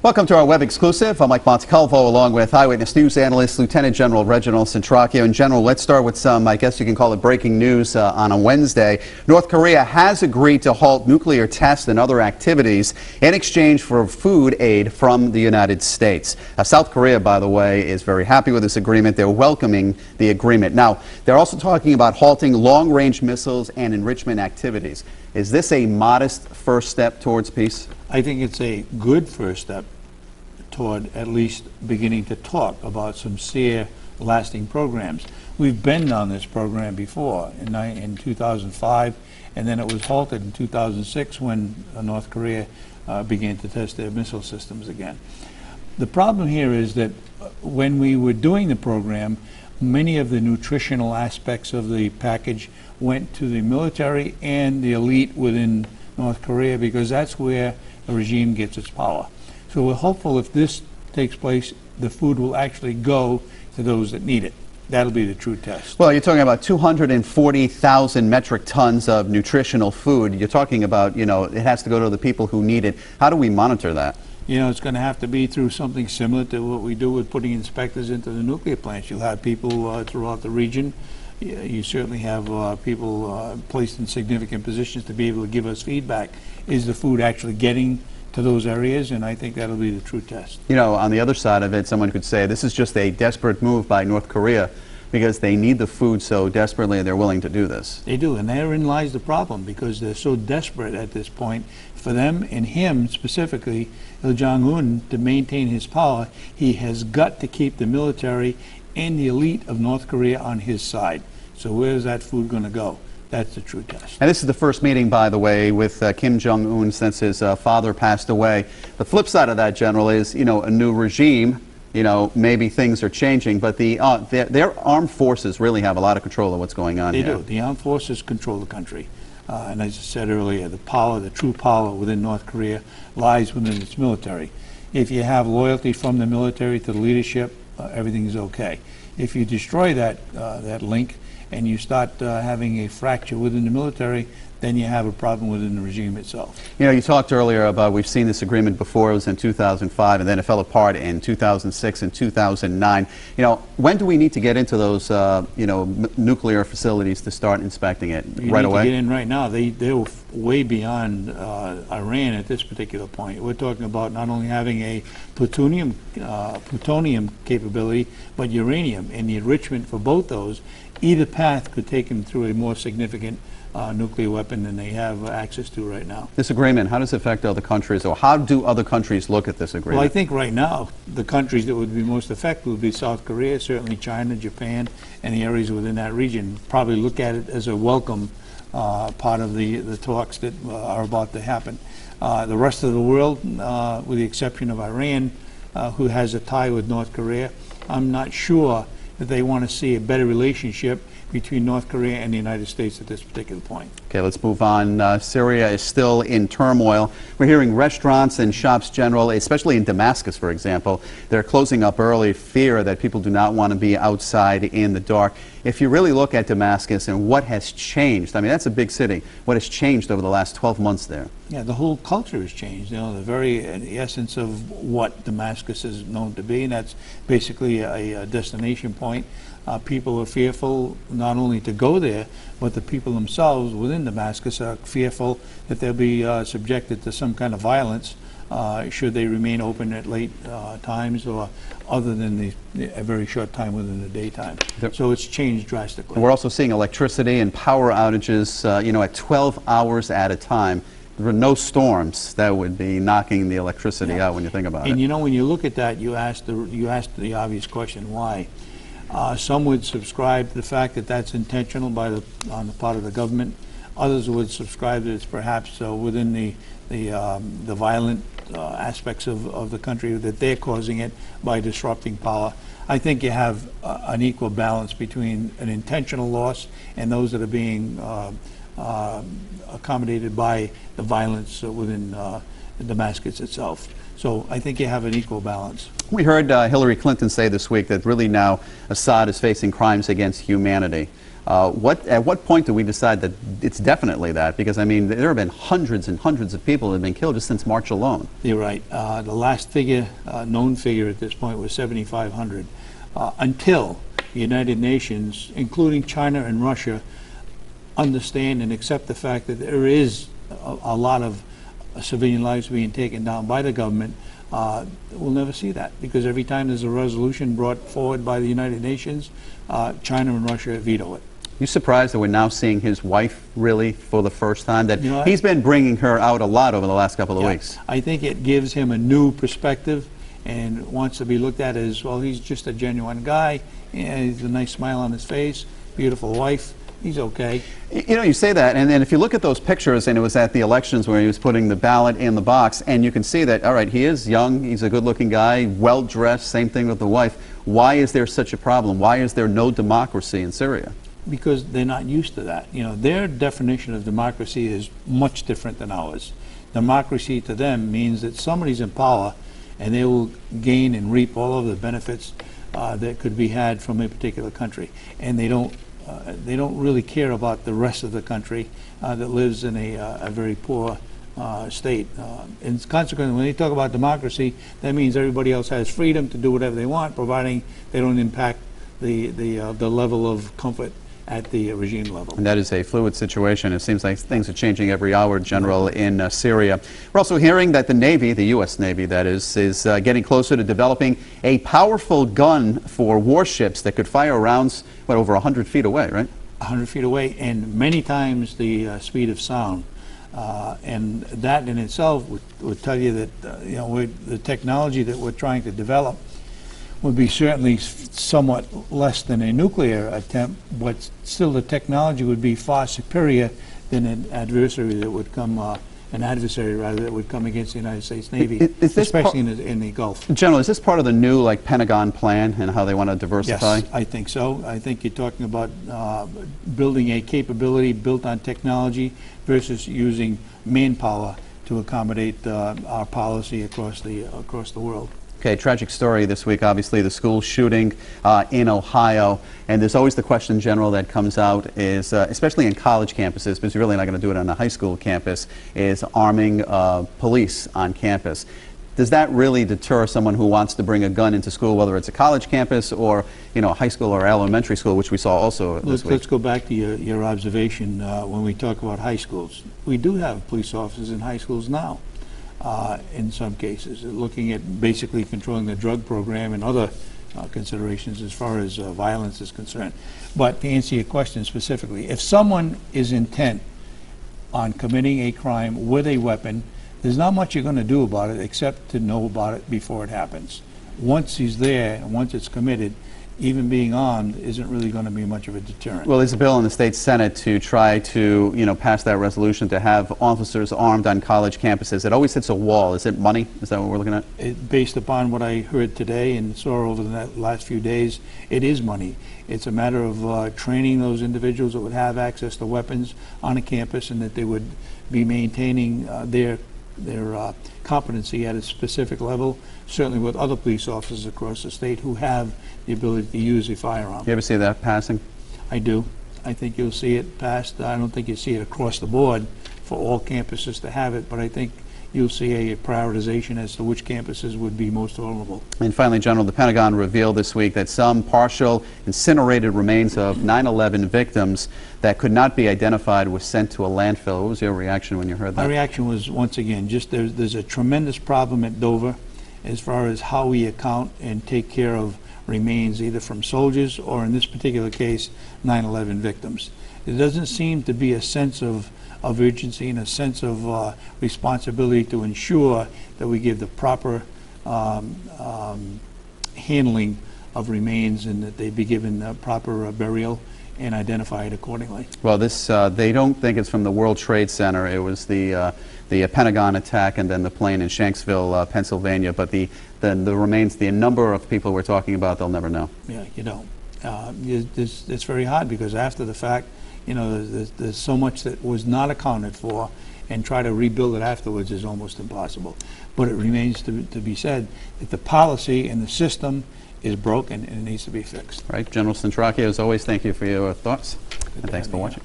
Welcome to our web exclusive. I'm Mike Montecalvo along with Eyewitness News analyst Lieutenant General Reginald Centracchio. And General, let's start with some, I guess you can call it breaking news on a Wednesday. North Korea has agreed to halt nuclear tests and other activities in exchange for food aid from the United States. South Korea, by the way, is very happy with this agreement. They're welcoming the agreement. Now, they're also talking about halting long-range missiles and enrichment activities. Is this a modest first step towards peace? I think it's a good first step toward at least beginning to talk about some sincere, lasting programs. We've been on this program before in 2005, and then it was halted in 2006 when North Korea began to test their missile systems again. The problem here is that when we were doing the program, many of the nutritional aspects of the package went to the military and the elite within North Korea, because that's where the regime gets its power. So we're hopeful if this takes place, the food will actually go to those that need it. That'll be the true test. Well, you're talking about 240,000 metric tons of nutritional food. You're talking about, it has to go to the people who need it. How do we monitor that? It's going to have to be through something similar to what we do with putting inspectors into the nuclear plants. You'll have people throughout the region. You certainly have people placed in significant positions to be able to give us feedback. Is the food actually getting to those areas? And I think that'll be the true test. On the other side of it, someone could say this is just a desperate move by North Korea because they need the food so desperately and they're willing to do this. They do, and therein lies the problem, because they're so desperate at this point. For them, and him specifically, Jongun, to maintain his power, he has got to keep the military and the elite of North Korea on his side. So where's that food going to go? That's the true test. And this is the first meeting, by the way, with Kim Jong-un since his father passed away. The flip side of that, General, is, a new regime. Maybe things are changing, but their armed forces really have a lot of control of what's going on here. They do. The armed forces control the country. And as I said earlier, the true power within North Korea lies within its military. If you have loyalty from the military to the leadership, everything is okay. If you destroy that link and you start having a fracture within the military, then you have a problem within the regime itself. You talked earlier about we've seen this agreement before. It was in 2005, and then it fell apart in 2006 and 2009. When do we need to get into those, nuclear facilities to start inspecting it? Right away? You need to get in right now. They're way beyond Iran at this particular point. We're talking about not only having a plutonium capability, but uranium, and the enrichment for both those. Either path could take them through a more significant nuclear weapon than they have access to right now. This agreement, how does it affect other countries, or how do other countries look at this agreement? Well, I think right now the countries that would be most affected would be South Korea, certainly China, Japan, and the areas within that region. Probably look at it as a welcome part of the talks that are about to happen. The rest of the world, with the exception of Iran, who has a tie with North Korea, I'm not sure that they want to see a better relationship between North Korea and the United States at this particular point. Okay, let's move on. Syria is still in turmoil. We're hearing restaurants and shops, General, especially in Damascus, for example, they're closing up early, fear that people do not want to be outside in the dark. If you really look at Damascus and what has changed, I mean, that's a big city. What has changed over the last 12 months there? Yeah, the whole culture has changed. The very essence of what Damascus is known to be, and that's basically a destination point. People are fearful not only to go there, but the people themselves within Damascus are fearful that they'll be subjected to some kind of violence should they remain open at late times, or other than a very short time within the daytime. So it's changed drastically. We're also seeing electricity and power outages, at 12 hours at a time. There were no storms that would be knocking the electricity out when you think about it. And when you look at that, you ask the obvious question, why? Some would subscribe to the fact that that's intentional on the part of the government. Others would subscribe that it's perhaps within the violent aspects of the country, that they're causing it by disrupting power. I think you have an equal balance between an intentional loss and those that are being accommodated by the violence within Damascus itself. So I think you have an equal balance. We heard Hillary Clinton say this week that really now Assad is facing crimes against humanity. At what point do we decide that it's definitely that? Because, I mean, there have been hundreds and hundreds of people that have been killed just since March alone. You're right. The last figure, known figure at this point, was 7,500. Until the United Nations, including China and Russia, understand and accept the fact that there is a lot of civilian lives being taken down by the government, we'll never see that, because every time there's a resolution brought forward by the United Nations, China and Russia veto it. You surprised that we're now seeing his wife really for the first time? That You know, he's been bringing her out a lot over the last couple of weeks. I think it gives him a new perspective and wants to be looked at as, well, he's just a genuine guy. Yeah, he's a nice smile on his face, beautiful wife. He's okay. You know, you say that, and then if you look at those pictures, and it was at the elections where he was putting the ballot in the box, and you can see that, all right, he is young, he's a good-looking guy, well-dressed, same thing with the wife. Why is there such a problem? Why is there no democracy in Syria? Because they're not used to that. You know, their definition of democracy is much different than ours. Democracy to them means that somebody's in power and they will gain and reap all of the benefits that could be had from a particular country. And they don't really care about the rest of the country that lives in a very poor state. And consequently, when they talk about democracy, that means everybody else has freedom to do whatever they want, providing they don't impact the level of comfort at the regime level. And that is a fluid situation. It seems like things are changing every hour, General, in Syria. We're also hearing that the Navy, the U.S. Navy that is getting closer to developing a powerful gun for warships that could fire rounds, what, over 100 feet away, right? 100 feet away, and many times the speed of sound. And that in itself would tell you that you know, the technology that we're trying to develop would be certainly somewhat less than a nuclear attempt, but still the technology would be far superior than an adversary that would come, that would come against the United States Navy, especially in the Gulf. General, is this part of the new Pentagon plan and how they want to diversify? Yes, I think so. I think you're talking about building a capability built on technology versus using manpower to accommodate our policy across the world. Okay, tragic story this week, obviously, the school shooting in Ohio. And there's always the question, General, that comes out is, especially in college campuses, because you're really not going to do it on a high school campus, is arming police on campus. Does that really deter someone who wants to bring a gun into school, whether it's a college campus or, you know, high school or elementary school, which we saw also this week? Let's go back to your observation when we talk about high schools. We do have police officers in high schools now. In some cases, looking at basically controlling the drug program and other considerations as far as violence is concerned. But to answer your question specifically, if someone is intent on committing a crime with a weapon, there's not much you're going to do about it except to know about it before it happens. Once he's there and once it's committed, even being armed isn't really going to be much of a deterrent. Well, there's a bill in the state Senate to try to, you know, pass that resolution to have officers armed on college campuses. It always hits a wall. Is it money? Is that what we're looking at? Based upon what I heard today and saw over the last few days, it is money. It's a matter of training those individuals that would have access to weapons on a campus and that they would be maintaining their competency at a specific level, certainly with other police officers across the state who have the ability to use a firearm. You ever see that passing? I do. I think you'll see it passed. I don't think you see it across the board for all campuses to have it, but I think you'll see a prioritization as to which campuses would be most vulnerable. And finally, General, the Pentagon revealed this week that some partial incinerated remains of 9/11 victims that could not be identified were sent to a landfill. What was your reaction when you heard that? My reaction was, once again, just there's a tremendous problem at Dover as far as how we account and take care of remains either from soldiers or, in this particular case, 9/11 victims. There doesn't seem to be a sense of urgency and a sense of responsibility to ensure that we give the proper handling of remains and that they be given proper burial and identified accordingly. Well, this they don't think it's from the World Trade Center. It was the Pentagon attack and then the plane in Shanksville, Pennsylvania. But the remains, the number of people we're talking about, they'll never know. Yeah, you don't. It's very hard because after the fact, you know, there's so much that was not accounted for, and try to rebuild it afterwards is almost impossible. But it remains to be said that the policy and the system is broken and it needs to be fixed. Right. General Centracchio, as always, thank you for your thoughts, and thanks for watching.